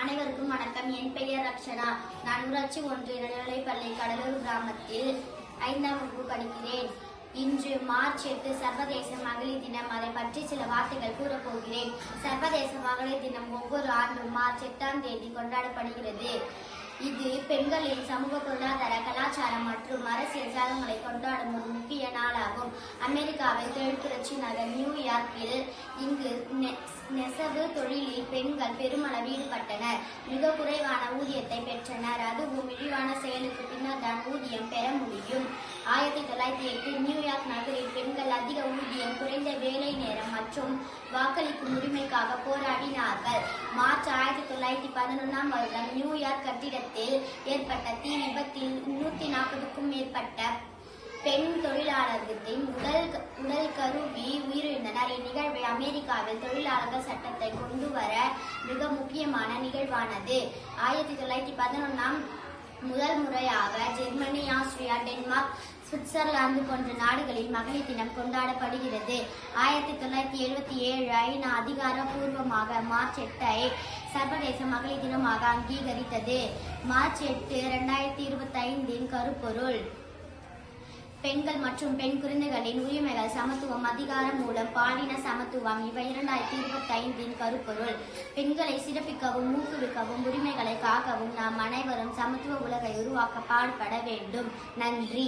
அனைவருக்கும் வணக்கம். என் பெயர் ரக்ஷனா. நான் ஊராட்சி ஒன்றிய நடுநிலைப்பள்ளி கடலூர் கிராமத்தில் 5ஆம் வகுப்பு படிக்கிறேன். இன்று மார்ச் 8 சர்வதேச மகளிர் தினம். அதை பற்றி சில வார்த்தைகள் கூறப்போகிறேன். சர்வதேச மகளிர் தினம் ஒவ்வொரு ஆண்டும் மார்ச் 8ஆம் தேதி கொண்டாடப்படுகிறது. இது பெண்களின் சமூக, பொருளாதார, கலாச்சாரம் மற்றும் அரசியல் சாதனைகளை கொண்டாடும் ஒரு முக்கிய நாளாகும். அமெரிக்காவில் தொழிற்புரட்சி நகர் நியூயார்க்கில் இங்கு நெசவு தொழிலில் பெண்கள் பெருமளவு ஈடுபட்டனர். மிக குறைவான ஊதியத்தை பெற்றனர். அதுவும் இழிவான செயலுக்கு பின்னர் தான் ஊதியம் பெற முடியும். 1908 நியூயார்க் நகரில் பெண்கள் அதிக ஊதியம், குறைந்த வேலை நேரம் மற்றும் வாக்களிக்கும் உரிமைக்காக போராடினார்கள். மார்ச் 1911ஆம் வருடம் நியூயார்க் கட்டிடத்தில் ஏற்பட்ட தீ விபத்தில் 140க்கும் மேற்பட்ட பெண் தொழிலாளர்களின் உடல் கருவி உயிரிழந்தனர். இந்நிகழ்வை அமெரிக்காவில் தொழிலாளர்கள் சட்டத்தை கொண்டு வர மிக முக்கியமான நிகழ்வானது. 1911ஆம் முதல் முறையாக ஜெர்மனி, ஆஸ்திரியா, டென்மார்க், சுவிட்சர்லாந்து போன்ற நாடுகளில் மகளிர் தினம் கொண்டாடப்படுகிறது. 1977 ஐநா அதிகாரப்பூர்வமாக மார்ச் 8ஐ சர்வதேச மகளிர் தினமாக அங்கீகரித்தது. மார்ச் 8, 2025 கருப்பொருள்: பெண்கள் மற்றும் பெண் குழந்தைகளின் உரிமைகள், சமத்துவம், அதிகாரம் மூலம் பாலின சமத்துவம். இவை 2025 கருப்பொருள். பெண்களை சிறப்பிக்கவும் ஊக்குவிக்கவும் உரிமைகளை காக்கவும் நாம் அனைவரும் சமத்துவ உலகை உருவாக்க பாடுபட வேண்டும். நன்றி.